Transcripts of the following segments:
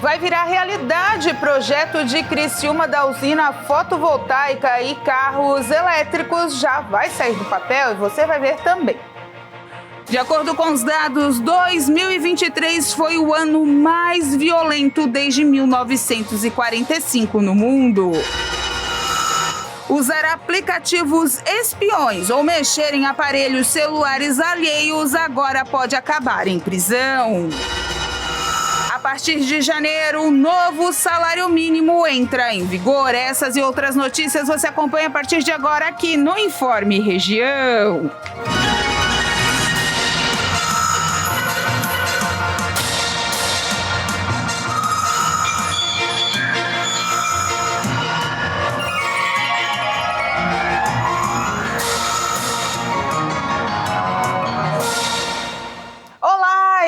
Vai virar realidade projeto de Criciúma da usina fotovoltaica e carros elétricos já vai sair do papel e você vai ver também. De acordo com os dados, 2023 foi o ano mais violento desde 1945 no mundo. Usar aplicativos espiões ou mexer em aparelhos celulares alheios agora pode acabar em prisão. A partir de janeiro, o novo salário mínimo entra em vigor. Essas e outras notícias você acompanha a partir de agora aqui no Informe Região.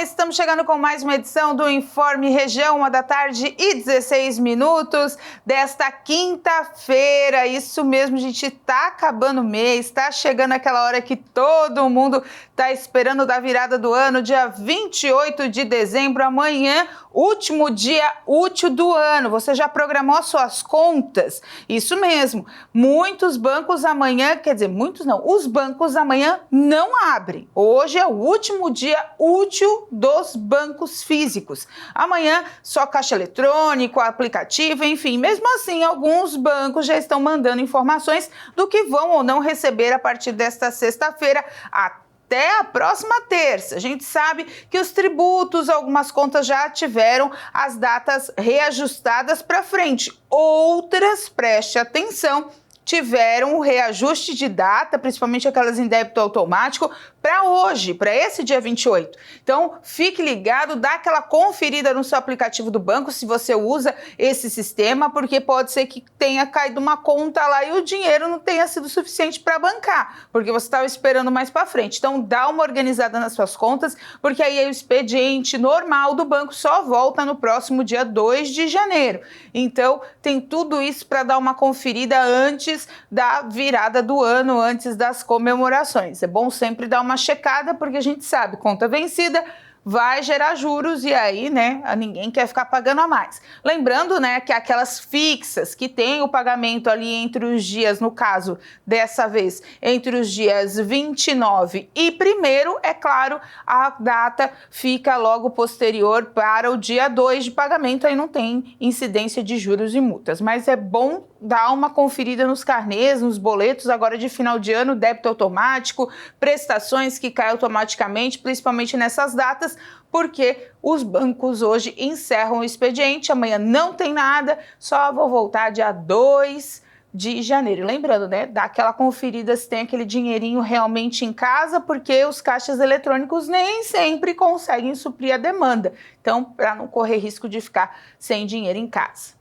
Estamos chegando com mais uma edição do Informe Região, 1h16 desta quinta-feira. Isso mesmo, a gente está acabando o mês, está chegando aquela hora que todo mundo está esperando da virada do ano, dia 28 de dezembro, amanhã, último dia útil do ano. Você já programou as suas contas? Isso mesmo, muitos bancos amanhã, quer dizer, muitos não, os bancos amanhã não abrem. Hoje é o último dia útil dos bancos físicos. Amanhã, só caixa eletrônico, aplicativo, enfim. Mesmo assim, alguns bancos já estão mandando informações do que vão ou não receber a partir desta sexta-feira até a próxima terça. A gente sabe que os tributos, algumas contas já tiveram as datas reajustadas para frente. Outras, preste atenção, tiveram o reajuste de data, principalmente aquelas em débito automático, para hoje, para esse dia 28. Então, fique ligado, dá aquela conferida no seu aplicativo do banco, se você usa esse sistema, porque pode ser que tenha caído uma conta lá e o dinheiro não tenha sido suficiente para bancar, porque você estava esperando mais para frente. Então, dá uma organizada nas suas contas, porque aí o expediente normal do banco só volta no próximo dia 2 de janeiro. Então, tem tudo isso para dar uma conferida antes da virada do ano, antes das comemorações. É bom sempre dar uma checada, porque a gente sabe, conta vencida vai gerar juros e aí, né, ninguém quer ficar pagando a mais. Lembrando, né, que aquelas fixas que tem o pagamento ali entre os dias, no caso, dessa vez, entre os dias 29 e 1º, é claro, a data fica logo posterior para o dia 2 de pagamento, aí não tem incidência de juros e multas, mas é bom dar uma conferida nos carnês, nos boletos agora de final de ano, débito automático, prestações que caem automaticamente, principalmente nessas datas, porque os bancos hoje encerram o expediente, amanhã não tem nada, só vou voltar dia 2 de janeiro. Lembrando, né, dá aquela conferida se tem aquele dinheirinho realmente em casa, porque os caixas eletrônicos nem sempre conseguem suprir a demanda. Então, para não correr risco de ficar sem dinheiro em casa.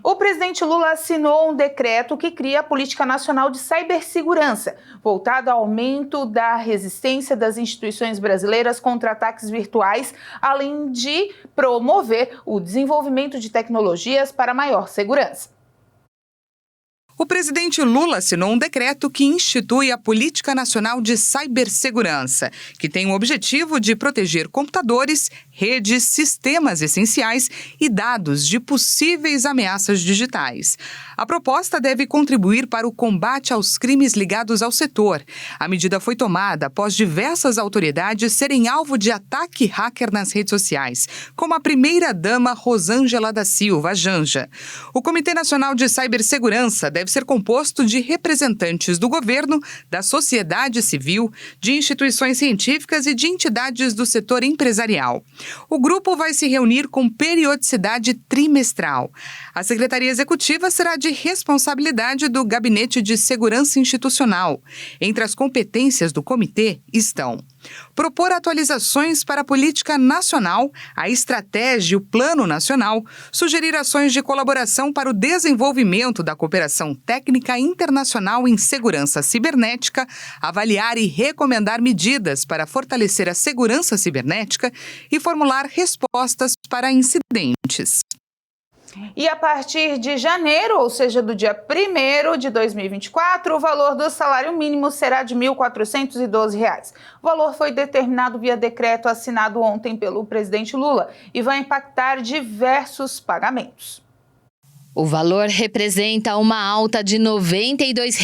O presidente Lula assinou um decreto que cria a Política Nacional de Cibersegurança, voltado ao aumento da resistência das instituições brasileiras contra ataques virtuais, além de promover o desenvolvimento de tecnologias para maior segurança. O presidente Lula assinou um decreto que institui a Política Nacional de Cibersegurança, que tem o objetivo de proteger computadores, redes, sistemas essenciais e dados de possíveis ameaças digitais. A proposta deve contribuir para o combate aos crimes ligados ao setor. A medida foi tomada após diversas autoridades serem alvo de ataque hacker nas redes sociais, como a primeira-dama Rosângela da Silva, Janja. O Comitê Nacional de Cibersegurança deve ser composto de representantes do governo, da sociedade civil, de instituições científicas e de entidades do setor empresarial. O grupo vai se reunir com periodicidade trimestral. A Secretaria Executiva será de responsabilidade do Gabinete de Segurança Institucional. Entre as competências do comitê estão propor atualizações para a política nacional, a estratégia e o plano nacional, sugerir ações de colaboração para o desenvolvimento da cooperação técnica internacional em segurança cibernética, avaliar e recomendar medidas para fortalecer a segurança cibernética e formular respostas para incidentes. E a partir de janeiro, ou seja, do dia 1º de 2024, o valor do salário mínimo será de R$ 1.412. O valor foi determinado via decreto assinado ontem pelo presidente Lula e vai impactar diversos pagamentos. O valor representa uma alta de R$ 92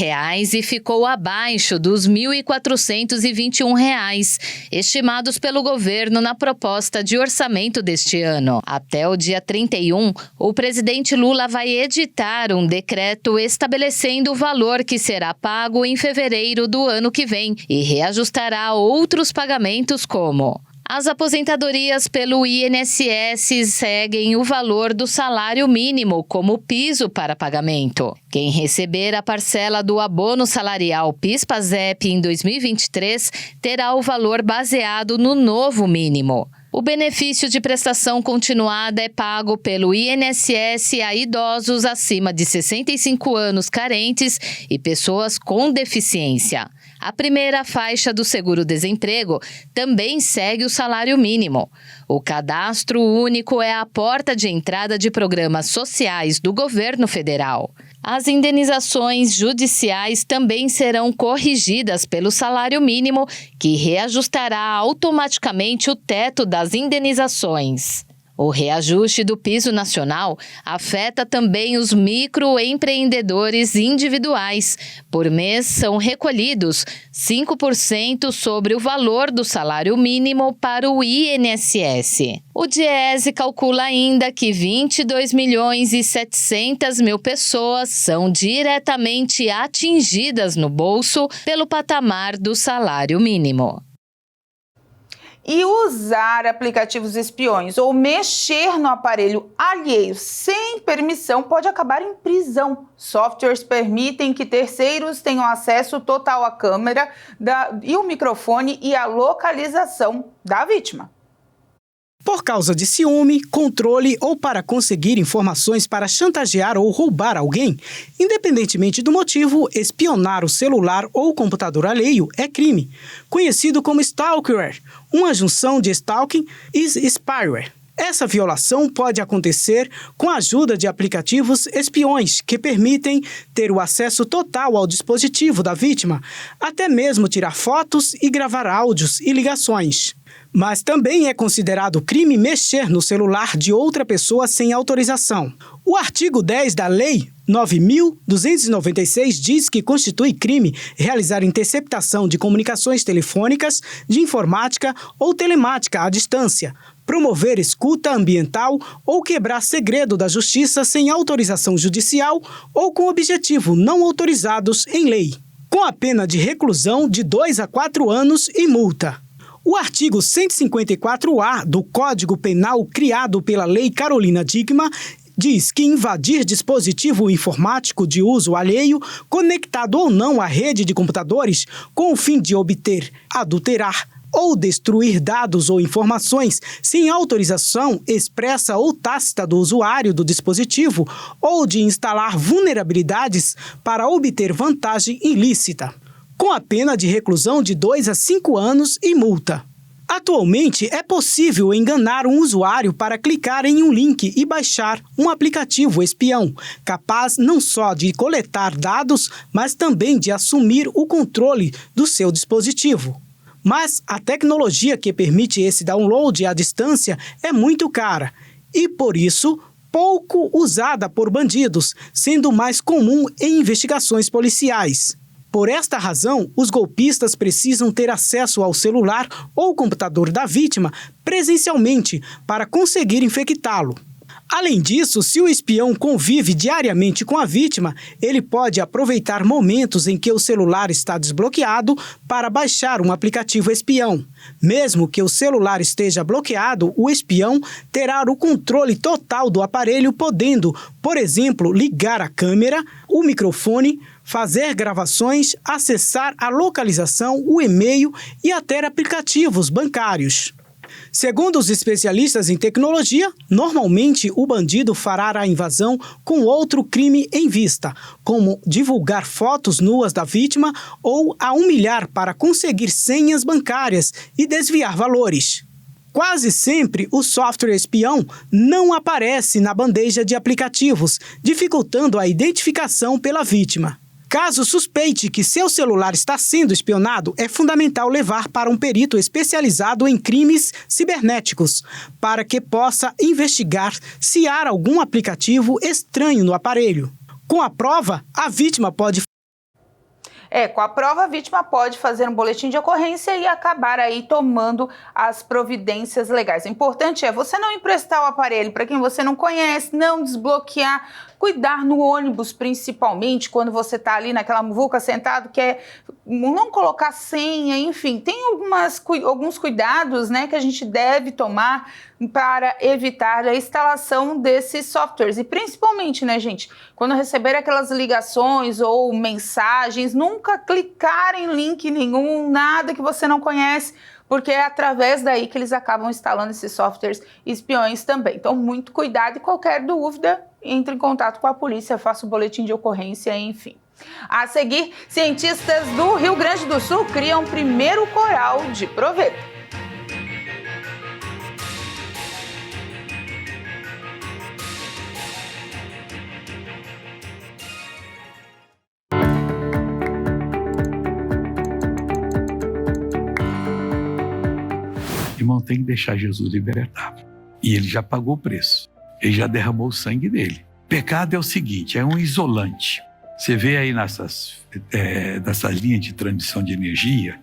e ficou abaixo dos R$ 1.421 estimados pelo governo na proposta de orçamento deste ano. Até o dia 31, o presidente Lula vai editar um decreto estabelecendo o valor que será pago em fevereiro do ano que vem e reajustará outros pagamentos como: as aposentadorias pelo INSS seguem o valor do salário mínimo como piso para pagamento. Quem receber a parcela do abono salarial PIS/PASEP em 2023 terá o valor baseado no novo mínimo. O benefício de prestação continuada é pago pelo INSS a idosos acima de 65 anos carentes e pessoas com deficiência. A primeira faixa do seguro-desemprego também segue o salário mínimo. O cadastro único é a porta de entrada de programas sociais do governo federal. As indenizações judiciais também serão corrigidas pelo salário mínimo, que reajustará automaticamente o teto das indenizações. O reajuste do piso nacional afeta também os microempreendedores individuais. Por mês, são recolhidos 5% sobre o valor do salário mínimo para o INSS. O Diese calcula ainda que 22.700.000 pessoas são diretamente atingidas no bolso pelo patamar do salário mínimo. E usar aplicativos espiões ou mexer no aparelho alheio sem permissão pode acabar em prisão. Softwares permitem que terceiros tenham acesso total à câmera e o microfone e a localização da vítima. Por causa de ciúme, controle ou para conseguir informações para chantagear ou roubar alguém, independentemente do motivo, espionar o celular ou computador alheio é crime, conhecido como stalkerware, uma junção de stalking e spyware. Essa violação pode acontecer com a ajuda de aplicativos espiões que permitem ter o acesso total ao dispositivo da vítima, até mesmo tirar fotos e gravar áudios e ligações. Mas também é considerado crime mexer no celular de outra pessoa sem autorização. O artigo 10 da Lei 9.296 diz que constitui crime realizar interceptação de comunicações telefônicas, de informática ou telemática à distância, promover escuta ambiental ou quebrar segredo da justiça sem autorização judicial ou com objetivo não autorizados em lei, com a pena de reclusão de 2 a 4 anos e multa. O artigo 154-A do Código Penal, criado pela Lei Carolina Dickmann, diz que invadir dispositivo informático de uso alheio, conectado ou não à rede de computadores, com o fim de obter, adulterar ou destruir dados ou informações sem autorização expressa ou tácita do usuário do dispositivo ou de instalar vulnerabilidades para obter vantagem ilícita, com a pena de reclusão de 2 a 5 anos e multa. Atualmente, é possível enganar um usuário para clicar em um link e baixar um aplicativo espião, capaz não só de coletar dados, mas também de assumir o controle do seu dispositivo. Mas a tecnologia que permite esse download à distância é muito cara e, por isso, pouco usada por bandidos, sendo mais comum em investigações policiais. Por esta razão, os golpistas precisam ter acesso ao celular ou computador da vítima presencialmente para conseguir infectá-lo. Além disso, se o espião convive diariamente com a vítima, ele pode aproveitar momentos em que o celular está desbloqueado para baixar um aplicativo espião. Mesmo que o celular esteja bloqueado, o espião terá o controle total do aparelho, podendo, por exemplo, ligar a câmera, o microfone, fazer gravações, acessar a localização, o e-mail e até aplicativos bancários. Segundo os especialistas em tecnologia, normalmente o bandido fará a invasão com outro crime em vista, como divulgar fotos nuas da vítima ou a humilhar para conseguir senhas bancárias e desviar valores. Quase sempre, o software espião não aparece na bandeja de aplicativos, dificultando a identificação pela vítima. Caso suspeite que seu celular está sendo espionado, é fundamental levar para um perito especializado em crimes cibernéticos, para que possa investigar se há algum aplicativo estranho no aparelho. Com a prova, a vítima pode a vítima pode fazer um boletim de ocorrência e acabar aí tomando as providências legais. O importante é você não emprestar o aparelho para quem você não conhece, não desbloquear, cuidar no ônibus, principalmente quando você está ali naquela muvuca sentado, não colocar senha, enfim, tem alguns cuidados, né, que a gente deve tomar para evitar a instalação desses softwares. E principalmente, né, gente, quando receber aquelas ligações ou mensagens, nunca clicar em link nenhum, nada que você não conhece, porque é através daí que eles acabam instalando esses softwares espiões também. Então, muito cuidado e qualquer dúvida, entre em contato com a polícia, faça o boletim de ocorrência, enfim. A seguir, cientistas do Rio Grande do Sul criam o primeiro coral de proveito. Irmão, tem que deixar Jesus libertar. E ele já pagou o preço. Ele já derramou o sangue dele. Pecado é o seguinte, é um isolante. Você vê aí nessas linhas de transmissão de energia,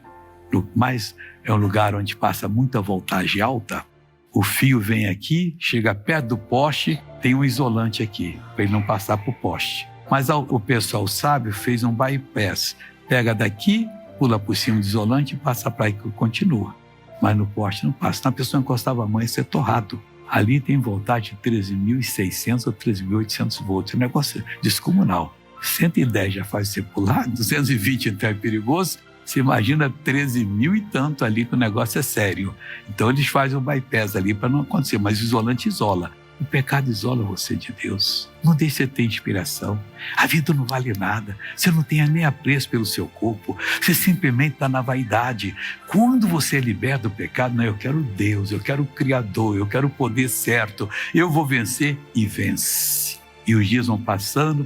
é um lugar onde passa muita voltagem alta. O fio vem aqui, chega perto do poste, tem um isolante aqui, para ele não passar para o poste. Mas o pessoal sábio fez um bypass. Pega daqui, pula por cima do isolante e passa para aí que continua. Mas no poste não passa. Então a pessoa encostava a mão e ia ser torrado. Ali tem voltagem de 13.600 ou 13.800 volts. É um negócio descomunal. 110 já faz você pular, 220 então é perigoso. Você imagina 13.000 e tanto ali que o negócio é sério. Então eles fazem o bypass ali para não acontecer, mas o isolante isola. O pecado isola você de Deus. Não deixe você ter inspiração. A vida não vale nada. Você não tem nem apreço pelo seu corpo. Você simplesmente está na vaidade. Quando você é liberto do pecado, não, eu quero Deus, eu quero o Criador, eu quero o poder certo. Eu vou vencer e vence. E os dias vão passando,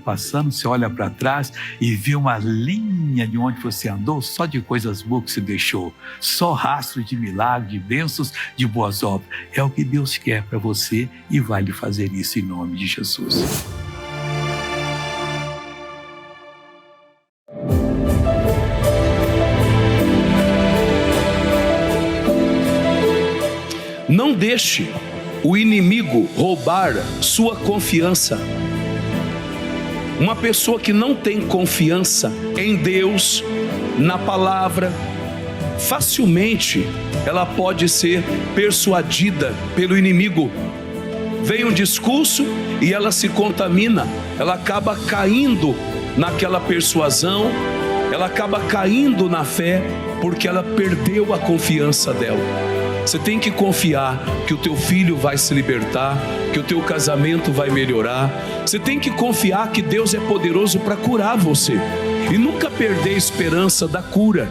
você olha para trás e vê uma linha de onde você andou, só de coisas boas que você deixou, só rastro de milagres, de bênçãos, de boas obras. É o que Deus quer para você e vai lhe fazer isso em nome de Jesus. Não deixe o inimigo roubar sua confiança. Uma pessoa que não tem confiança em Deus, na palavra, facilmente ela pode ser persuadida pelo inimigo. Vem um discurso e ela se contamina, ela acaba caindo naquela persuasão, ela acaba caindo na fé, porque ela perdeu a confiança dela. Você tem que confiar que o teu filho vai se libertar, que o teu casamento vai melhorar. Você tem que confiar que Deus é poderoso para curar você. E nunca perder a esperança da cura.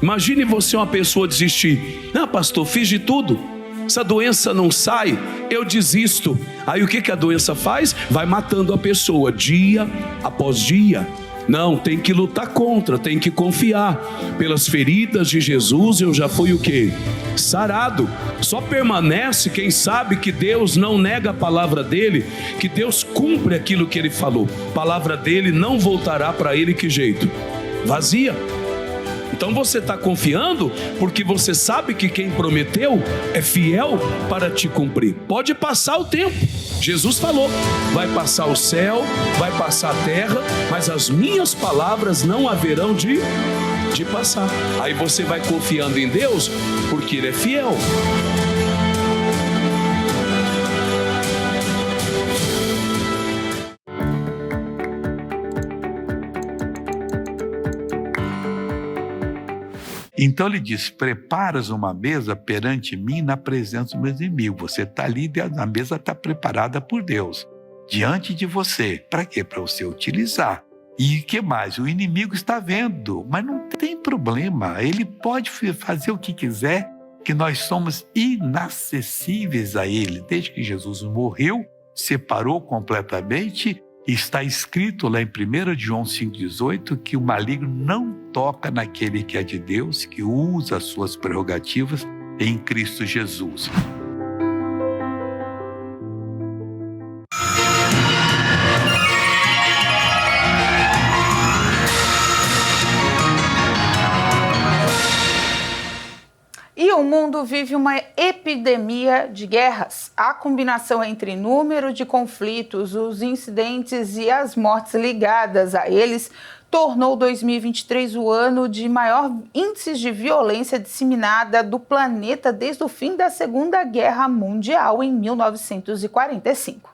Imagine você uma pessoa desistir. Não, pastor, fiz de tudo. Essa doença não sai, eu desisto. Aí o que a doença faz? Vai matando a pessoa dia após dia. Não, tem que lutar contra, tem que confiar. Pelas feridas de Jesus eu já fui o quê? Sarado. Só permanece quem sabe que Deus não nega a palavra dele, que Deus cumpre aquilo que ele falou. A palavra dele não voltará para ele que jeito? Vazia. Então você está confiando porque você sabe que quem prometeu é fiel para te cumprir. Pode passar o tempo. Jesus falou, vai passar o céu, vai passar a terra, mas as minhas palavras não haverão de passar. Aí você vai confiando em Deus porque Ele é fiel. Então ele diz, preparas uma mesa perante mim na presença dos meus inimigos. Você está ali, a mesa está preparada por Deus, diante de você. Para quê? Para você utilizar. E o que mais? O inimigo está vendo, mas não tem problema. Ele pode fazer o que quiser, que nós somos inacessíveis a Ele. Desde que Jesus morreu, separou completamente, e está escrito lá em 1 João 5,18 que o maligno não toca naquele que é de Deus, que usa as suas prerrogativas em Cristo Jesus. E o mundo vive uma epidemia de guerras. A combinação entre número de conflitos, os incidentes e as mortes ligadas a eles tornou 2023 o ano de maior índice de violência disseminada do planeta desde o fim da Segunda Guerra Mundial, em 1945.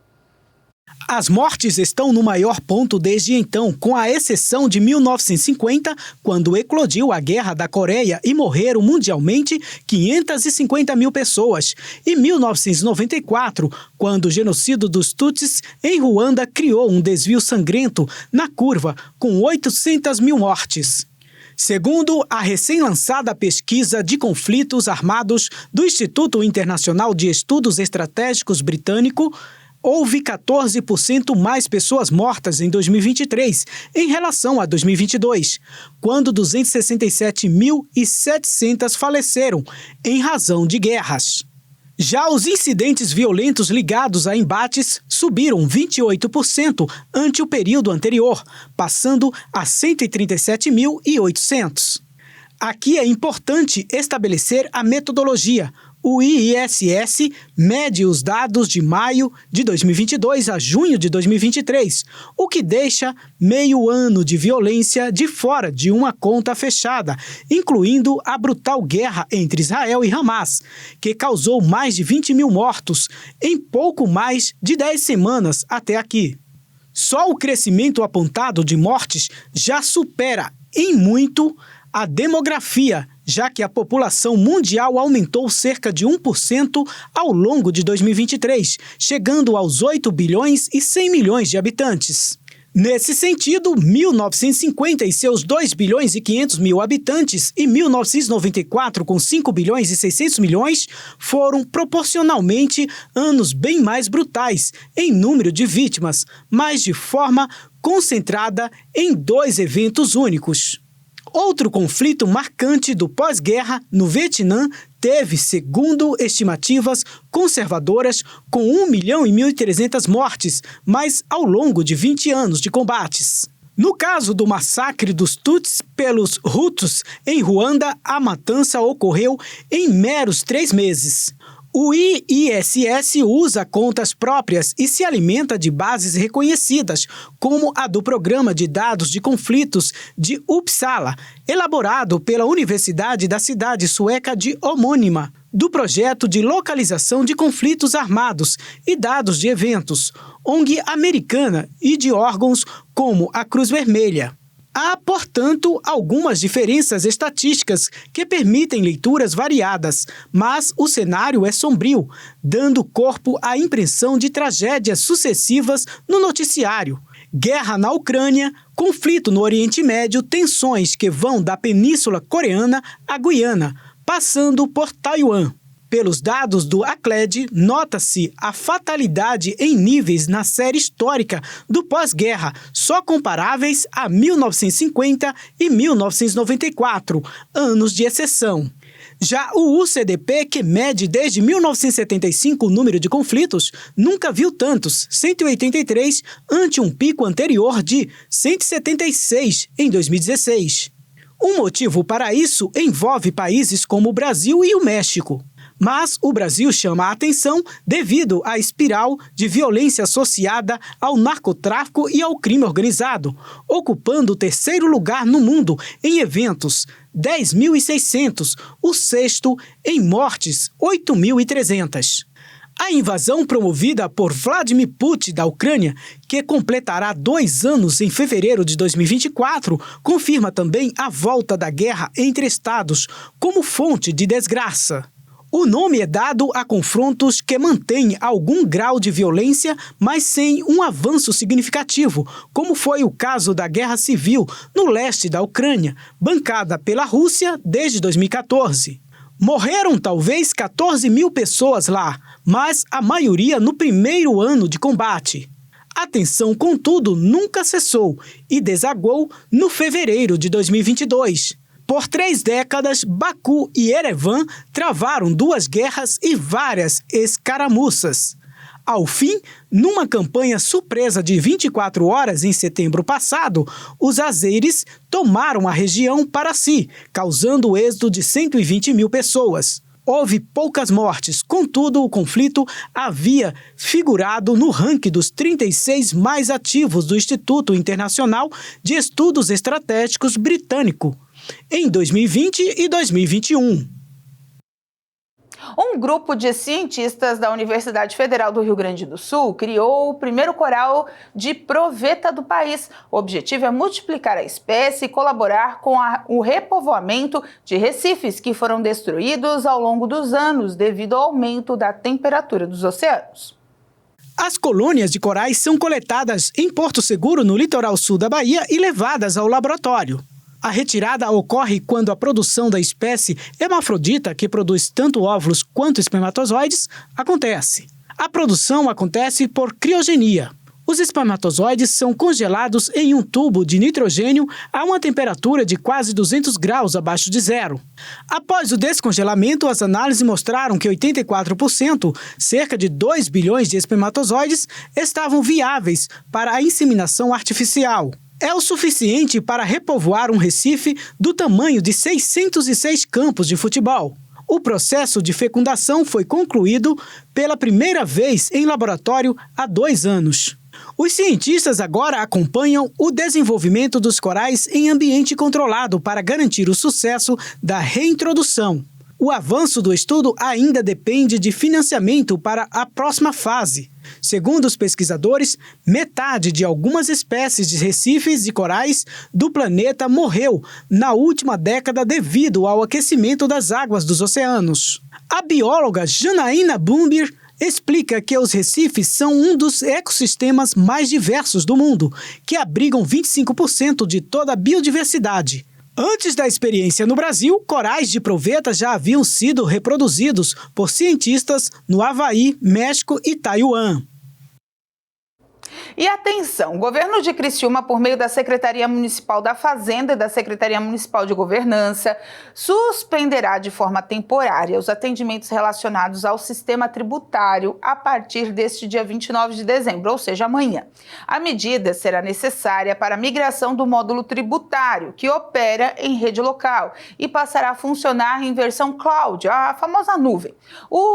As mortes estão no maior ponto desde então, com a exceção de 1950, quando eclodiu a Guerra da Coreia e morreram mundialmente 550 mil pessoas, e 1994, quando o genocídio dos Tutsis em Ruanda criou um desvio sangrento na curva, com 800 mil mortes. Segundo a recém-lançada pesquisa de conflitos armados do Instituto Internacional de Estudos Estratégicos britânico, houve 14% mais pessoas mortas em 2023 em relação a 2022, quando 267.700 faleceram em razão de guerras. Já os incidentes violentos ligados a embates subiram 28% ante o período anterior, passando a 137.800. Aqui é importante estabelecer a metodologia. O IISS mede os dados de maio de 2022 a junho de 2023, o que deixa meio ano de violência de fora de uma conta fechada, incluindo a brutal guerra entre Israel e Hamas, que causou mais de 20 mil mortos em pouco mais de 10 semanas até aqui. Só o crescimento apontado de mortes já supera em muito a demografia, já que a população mundial aumentou cerca de 1% ao longo de 2023, chegando aos 8 bilhões e 100 milhões de habitantes. Nesse sentido, 1950 e seus 2 bilhões e 500 mil habitantes e 1994 com 5 bilhões e 600 milhões foram proporcionalmente anos bem mais brutais em número de vítimas, mas de forma concentrada em 2 eventos únicos. Outro conflito marcante do pós-guerra no Vietnã teve, segundo estimativas conservadoras, com 1.300.000 mortes, mas ao longo de 20 anos de combates. No caso do massacre dos Tutsis pelos Hutus em Ruanda, a matança ocorreu em meros 3 meses. O IISS usa contas próprias e se alimenta de bases reconhecidas, como a do Programa de Dados de Conflitos de Uppsala, elaborado pela Universidade da cidade sueca de homônima, do Projeto de Localização de Conflitos Armados e Dados de Eventos, ONG americana, e de órgãos como a Cruz Vermelha. Há, portanto, algumas diferenças estatísticas que permitem leituras variadas, mas o cenário é sombrio, dando corpo à impressão de tragédias sucessivas no noticiário. Guerra na Ucrânia, conflito no Oriente Médio, tensões que vão da Península Coreana à Guiana, passando por Taiwan. Pelos dados do ACLED, nota-se a fatalidade em níveis na série histórica do pós-guerra, só comparáveis a 1950 e 1994, anos de exceção. Já o UCDP, que mede desde 1975 o número de conflitos, nunca viu tantos, 183, ante um pico anterior de 176 em 2016. Um motivo para isso envolve países como o Brasil e o México. Mas o Brasil chama a atenção devido à espiral de violência associada ao narcotráfico e ao crime organizado, ocupando o 3º lugar no mundo em eventos, 10.600, o 6º em mortes, 8.300. A invasão promovida por Vladimir Putin da Ucrânia, que completará 2 anos em fevereiro de 2024, confirma também a volta da guerra entre estados como fonte de desgraça. O nome é dado a confrontos que mantêm algum grau de violência, mas sem um avanço significativo, como foi o caso da Guerra Civil no leste da Ucrânia, bancada pela Rússia desde 2014. Morreram talvez 14 mil pessoas lá, mas a maioria no primeiro ano de combate. A tensão, contudo, nunca cessou e desaguou no fevereiro de 2022. Por 3 décadas, Baku e Erevan travaram 2 guerras e várias escaramuças. Ao fim, numa campanha surpresa de 24 horas em setembro passado, os azeres tomaram a região para si, causando o êxodo de 120 mil pessoas. Houve poucas mortes, contudo, o conflito havia figurado no ranking dos 36 mais ativos do Instituto Internacional de Estudos Estratégicos britânico em 2020 e 2021. Um grupo de cientistas da Universidade Federal do Rio Grande do Sul criou o primeiro coral de proveta do país. O objetivo é multiplicar a espécie e colaborar com o repovoamento de recifes que foram destruídos ao longo dos anos devido ao aumento da temperatura dos oceanos. As colônias de corais são coletadas em Porto Seguro, no litoral sul da Bahia, e levadas ao laboratório. A retirada ocorre quando a produção da espécie hermafrodita, que produz tanto óvulos quanto espermatozoides, acontece. A produção acontece por criogenia. Os espermatozoides são congelados em um tubo de nitrogênio a uma temperatura de quase 200 graus abaixo de zero. Após o descongelamento, as análises mostraram que 84%, cerca de 2 bilhões de espermatozoides, estavam viáveis para a inseminação artificial. É o suficiente para repovoar um recife do tamanho de 606 campos de futebol. O processo de fecundação foi concluído pela primeira vez em laboratório há 2 anos. Os cientistas agora acompanham o desenvolvimento dos corais em ambiente controlado para garantir o sucesso da reintrodução. O avanço do estudo ainda depende de financiamento para a próxima fase. Segundo os pesquisadores, metade de algumas espécies de recifes de corais do planeta morreu na última década devido ao aquecimento das águas dos oceanos. A bióloga Janaína Bloomberg explica que os recifes são um dos ecossistemas mais diversos do mundo, que abrigam 25% de toda a biodiversidade. Antes da experiência no Brasil, corais de proveta já haviam sido reproduzidos por cientistas no Havaí, México e Taiwan. E atenção, o governo de Criciúma, por meio da Secretaria Municipal da Fazenda e da Secretaria Municipal de Governança, suspenderá de forma temporária os atendimentos relacionados ao sistema tributário a partir deste dia 29 de dezembro, ou seja, amanhã. A medida será necessária para a migração do módulo tributário, que opera em rede local, e passará a funcionar em versão cloud, a famosa nuvem.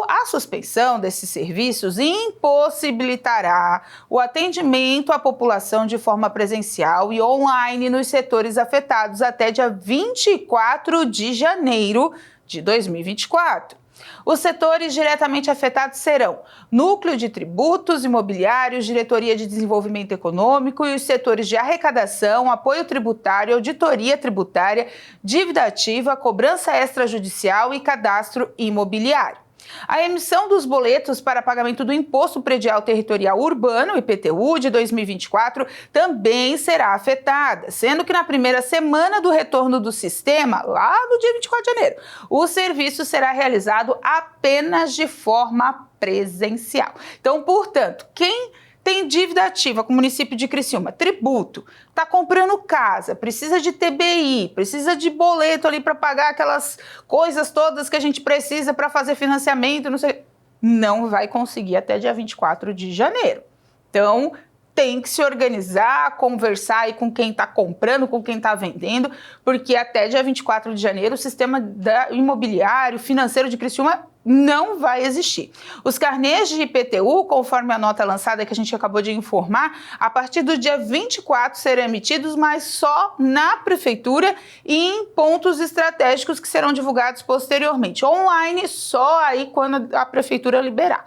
A suspensão desses serviços impossibilitará o atendimento à população de forma presencial e online nos setores afetados até dia 24 de janeiro de 2024. Os setores diretamente afetados serão Núcleo de Tributos Imobiliários, Diretoria de Desenvolvimento Econômico e os setores de arrecadação, apoio tributário, auditoria tributária, dívida ativa, cobrança extrajudicial e cadastro imobiliário. A emissão dos boletos para pagamento do Imposto Predial Territorial Urbano, IPTU, de 2024 também será afetada, sendo que na primeira semana do retorno do sistema, lá no dia 24 de janeiro, o serviço será realizado apenas de forma presencial. Então, portanto, quem tem dívida ativa com o município de Criciúma, tributo, está comprando casa, precisa de TBI, precisa de boleto ali para pagar aquelas coisas todas que a gente precisa para fazer financiamento, não vai conseguir até dia 24 de janeiro. Então, tem que se organizar, conversar aí com quem está comprando, com quem está vendendo, porque até dia 24 de janeiro o sistema imobiliário, financeiro de Criciúma não vai existir. Os carnês de IPTU, conforme a nota lançada que a gente acabou de informar, a partir do dia 24 serão emitidos, mas só na prefeitura e em pontos estratégicos que serão divulgados posteriormente. Online, só aí quando a prefeitura liberar.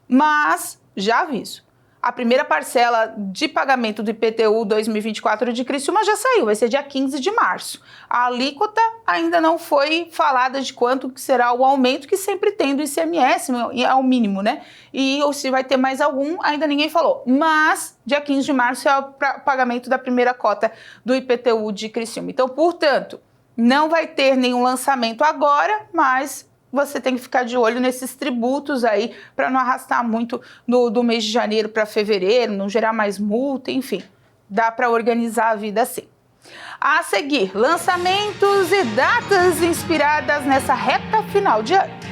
Mas, já aviso, a primeira parcela de pagamento do IPTU 2024 de Criciúma já saiu, vai ser dia 15 de março. A alíquota ainda não foi falada de quanto que será o aumento que sempre tem do ICMS, ao mínimo, né? E ou se vai ter mais algum, ainda ninguém falou. Mas dia 15 de março é o pagamento da primeira cota do IPTU de Criciúma. Então, portanto, não vai ter nenhum lançamento agora, mas você tem que ficar de olho nesses tributos aí para não arrastar muito do mês de janeiro para fevereiro, não gerar mais multa, enfim. Dá para organizar a vida assim. A seguir, lançamentos e datas inspiradas nessa reta final de ano.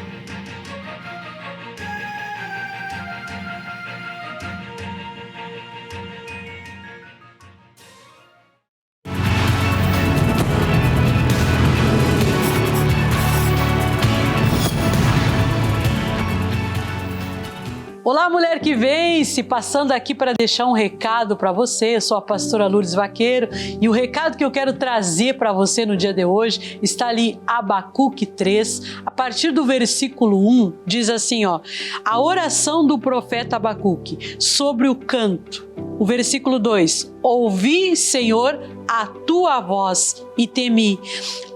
Olá, mulher que vence, passando aqui para deixar um recado para você. Eu sou a pastora Lourdes Vaqueiro e o recado que eu quero trazer para você no dia de hoje está ali, Abacuque 3, a partir do versículo 1, diz assim, ó, a oração do profeta Abacuque sobre o canto. O versículo 2, ouvi, Senhor, a tua voz e temi.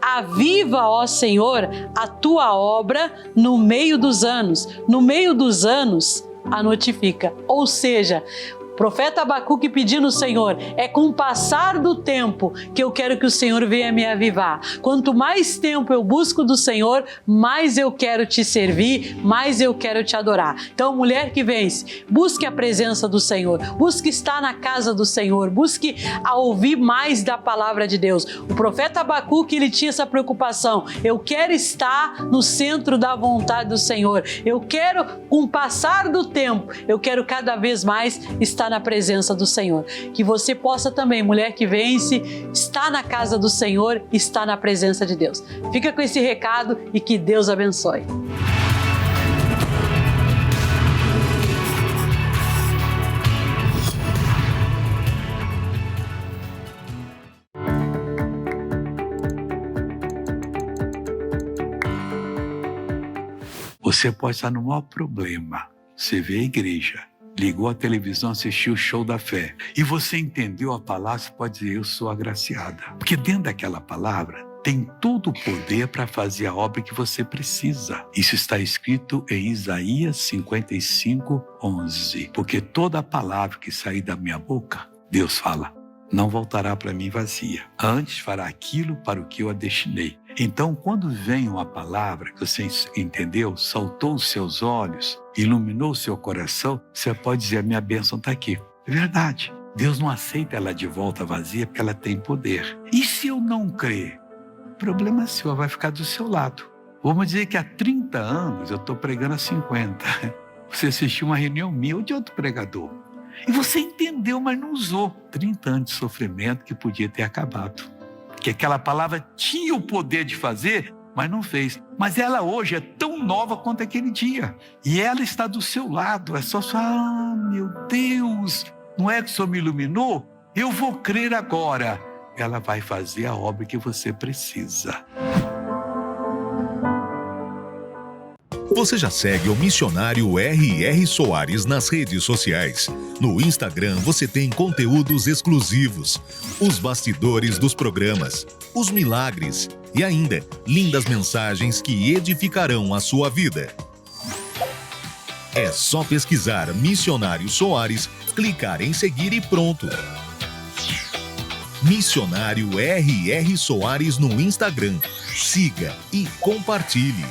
Aviva, ó Senhor, a tua obra no meio dos anos. No meio dos anos, a notifica. Ou seja, o profeta Abacuque pedindo ao Senhor, é com o passar do tempo que eu quero que o Senhor venha me avivar. Quanto mais tempo eu busco do Senhor, mais eu quero te servir, mais eu quero te adorar. Então, mulher que vence, busque a presença do Senhor, busque estar na casa do Senhor, busque a ouvir mais da palavra de Deus. O profeta Abacuque, ele tinha essa preocupação, eu quero estar no centro da vontade do Senhor, eu quero, com o passar do tempo, eu quero cada vez mais estar na presença do Senhor. Que você possa também, mulher que vence, estar na casa do Senhor, estar na presença de Deus. Fica com esse recado e que Deus abençoe. Você pode estar no maior problema. Você vê a igreja, ligou a televisão, assistiu o show da fé, e você entendeu a palavra, você pode dizer, eu sou agraciada. Porque dentro daquela palavra tem todo o poder para fazer a obra que você precisa. Isso está escrito em Isaías 55:11. Porque toda a palavra que sair da minha boca, Deus fala, não voltará para mim vazia. Antes fará aquilo para o que eu a destinei. Então, quando vem uma palavra que você entendeu, saltou os seus olhos, iluminou o seu coração, você pode dizer, a minha bênção está aqui. É verdade. Deus não aceita ela de volta vazia porque ela tem poder. E se eu não crer? O problema é seu, vai ficar do seu lado. Vamos dizer que há 30 anos eu estou pregando há 50. Você assistiu uma reunião minha ou de outro pregador. E você entendeu, mas não usou. 30 anos de sofrimento que podia ter acabado. Que aquela palavra tinha o poder de fazer, mas não fez. Mas ela hoje é tão nova quanto aquele dia. E ela está do seu lado. É só falar, meu Deus, não é que o Senhor me iluminou? Eu vou crer agora. Ela vai fazer a obra que você precisa. Você já segue o missionário R.R. Soares nas redes sociais. No Instagram você tem conteúdos exclusivos, os bastidores dos programas, os milagres e ainda lindas mensagens que edificarão a sua vida. É só pesquisar Missionário Soares, clicar em seguir e pronto. Missionário R.R. Soares no Instagram. Siga e compartilhe.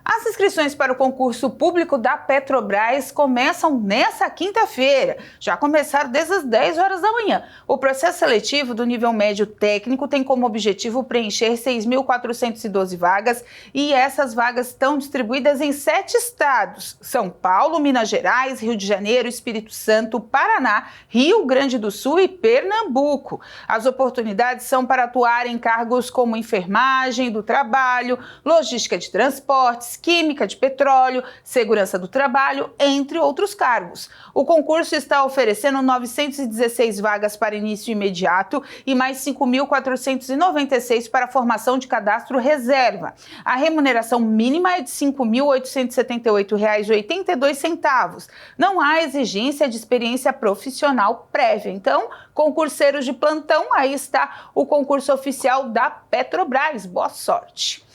As inscrições para o concurso público da Petrobras começam nessa quinta-feira. Já começaram desde as 10 horas da manhã. O processo seletivo do nível médio técnico tem como objetivo preencher 6.412 vagas e essas vagas estão distribuídas em 7 estados: São Paulo, Minas Gerais, Rio de Janeiro, Espírito Santo, Paraná, Rio Grande do Sul e Pernambuco. As oportunidades são para atuar em cargos como enfermagem do trabalho, logística de transportes, química de petróleo, segurança do trabalho, entre outros cargos. O concurso está oferecendo 916 vagas para início imediato e mais 5.496 para formação de cadastro reserva. A remuneração mínima é de R$ 5.878,82. Não há exigência de experiência profissional prévia. Então, concurseiros de plantão, aí está o concurso oficial da Petrobras. Boa sorte!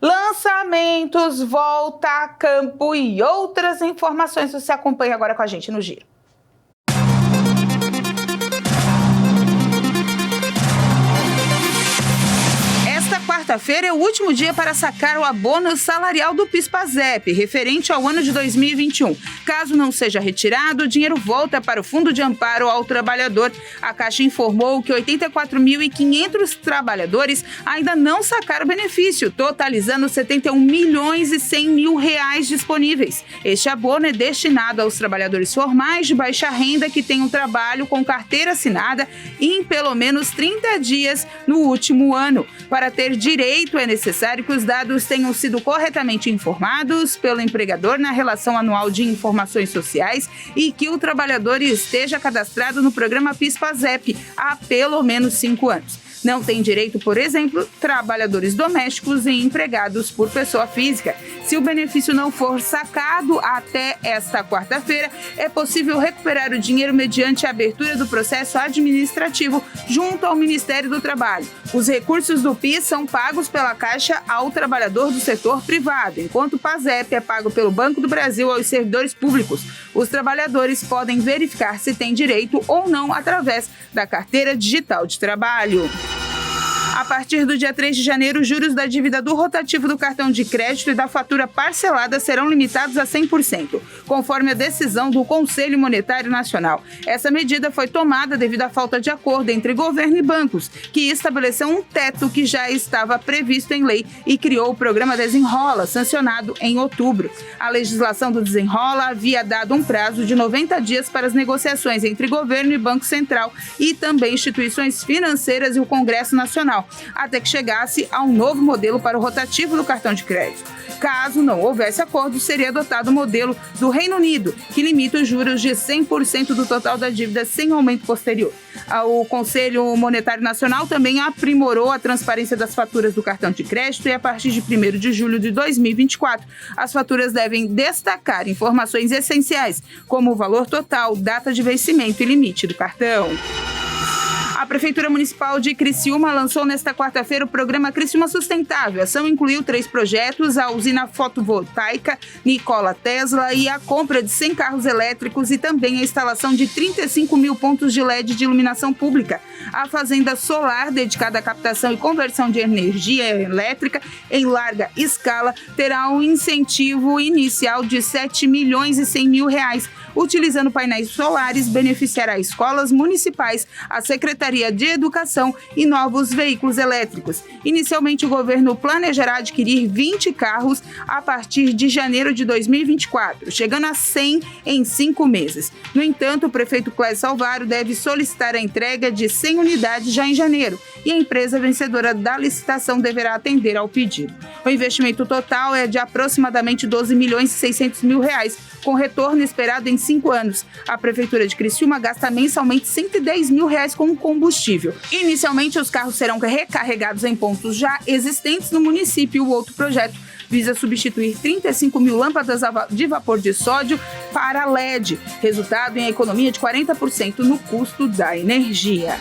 Lançamentos, volta a campo e outras informações você acompanha agora com a gente no Giro. quarta-feira é o último dia para sacar o abono salarial do PIS/PASEP, referente ao ano de 2021. Caso não seja retirado, o dinheiro volta para o Fundo de Amparo ao Trabalhador. A Caixa informou que 84.500 trabalhadores ainda não sacaram o benefício, totalizando 71 milhões e 100 mil reais disponíveis. Este abono é destinado aos trabalhadores formais de baixa renda que tenham trabalho com carteira assinada em pelo menos 30 dias no último ano. Para ter direito, é necessário que os dados tenham sido corretamente informados pelo empregador na relação anual de informações sociais e que o trabalhador esteja cadastrado no programa PIS/PASEP há pelo menos 5 anos. Não tem direito, por exemplo, trabalhadores domésticos e empregados por pessoa física. Se o benefício não for sacado até esta quarta-feira, é possível recuperar o dinheiro mediante a abertura do processo administrativo junto ao Ministério do Trabalho. Os recursos do PIS são pagos pela Caixa ao trabalhador do setor privado, enquanto o PASEP é pago pelo Banco do Brasil aos servidores públicos. Os trabalhadores podem verificar se têm direito ou não através da carteira digital de trabalho. A partir do dia 3 de janeiro, os juros da dívida do rotativo do cartão de crédito e da fatura parcelada serão limitados a 100%, conforme a decisão do Conselho Monetário Nacional. Essa medida foi tomada devido à falta de acordo entre governo e bancos, que estabeleceu um teto que já estava previsto em lei e criou o programa Desenrola, sancionado em outubro. A legislação do Desenrola havia dado um prazo de 90 dias para as negociações entre governo e Banco Central e também instituições financeiras e o Congresso Nacional, até que chegasse a um novo modelo para o rotativo do cartão de crédito. Caso não houvesse acordo, seria adotado o modelo do Reino Unido, que limita os juros de 100% do total da dívida sem aumento posterior. O Conselho Monetário Nacional também aprimorou a transparência das faturas do cartão de crédito e, a partir de 1º de julho de 2024, as faturas devem destacar informações essenciais, como o valor total, data de vencimento e limite do cartão. A Prefeitura Municipal de Criciúma lançou nesta quarta-feira o programa Criciúma Sustentável. A ação incluiu 3 projetos: a usina fotovoltaica Nikola Tesla e a compra de 100 carros elétricos e também a instalação de 35 mil pontos de LED de iluminação pública. A fazenda solar, dedicada à captação e conversão de energia elétrica em larga escala, terá um incentivo inicial de 7 milhões e 100 mil reais. Utilizando painéis solares, beneficiará escolas municipais, a Secretaria de Educação e novos veículos elétricos. Inicialmente, o governo planejará adquirir 20 carros a partir de janeiro de 2024, chegando a 100 em 5 meses. No entanto, o prefeito Clésio Salvaro deve solicitar a entrega de 100 unidades já em janeiro e a empresa vencedora da licitação deverá atender ao pedido. O investimento total é de aproximadamente 12 milhões e 600 mil reais, com retorno esperado em 5 anos. A Prefeitura de Criciúma gasta mensalmente 110 mil reais com combustível. Inicialmente, os carros serão recarregados em pontos já existentes no município. O outro projeto visa substituir 35 mil lâmpadas de vapor de sódio para LED, resultado em economia de 40% no custo da energia.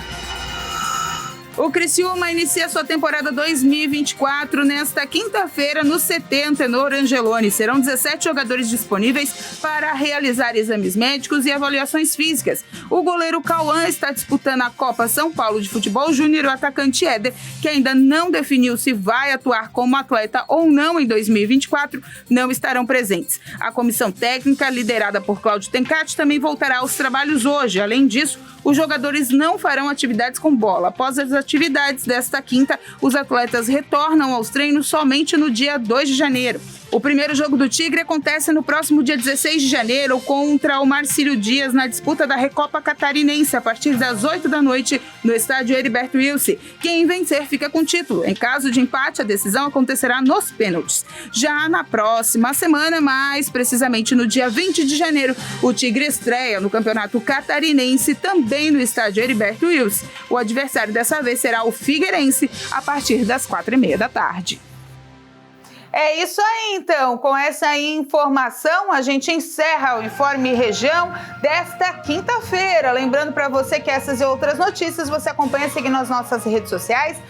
O Criciúma inicia sua temporada 2024 nesta quinta-feira no CT Antenor Angeloni. Serão 17 jogadores disponíveis para realizar exames médicos e avaliações físicas. O goleiro Cauã está disputando a Copa São Paulo de Futebol Júnior. O atacante Éder, que ainda não definiu se vai atuar como atleta ou não em 2024, não estarão presentes. A comissão técnica, liderada por Cláudio Tencati, também voltará aos trabalhos hoje. Além disso, os jogadores não farão atividades com bola. Após as atividades desta quinta, os atletas retornam aos treinos somente no dia 2 de janeiro. O primeiro jogo do Tigre acontece no próximo dia 16 de janeiro contra o Marcílio Dias na disputa da Recopa Catarinense a partir das 8 da noite no estádio Heriberto Wilson. Quem vencer fica com o título. Em caso de empate, a decisão acontecerá nos pênaltis. Já na próxima semana, mais precisamente no dia 20 de janeiro, o Tigre estreia no Campeonato Catarinense também no estádio Heriberto Wilson. O adversário dessa vez será o Figueirense a partir das 4h30 da tarde. É isso aí, então. Com essa informação, a gente encerra o Informe Região desta quinta-feira. Lembrando para você que essas e outras notícias você acompanha seguindo as nossas redes sociais,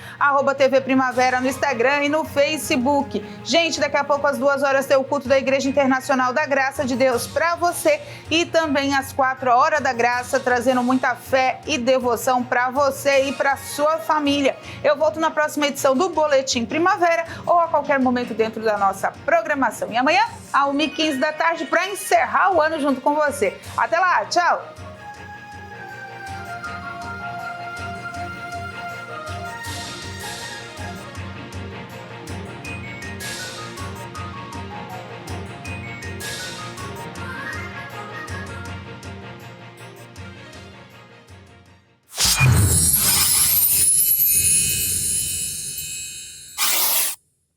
@TV Primavera no Instagram e no Facebook. Gente, daqui a pouco às 2 horas tem o culto da Igreja Internacional da Graça de Deus para você e também às 4 horas da Graça, trazendo muita fé e devoção para você e para sua família. Eu volto na próxima edição do Boletim Primavera ou a qualquer momento dentro da nossa programação. E amanhã, às 1h15 da tarde, para encerrar o ano junto com você. Até lá, tchau!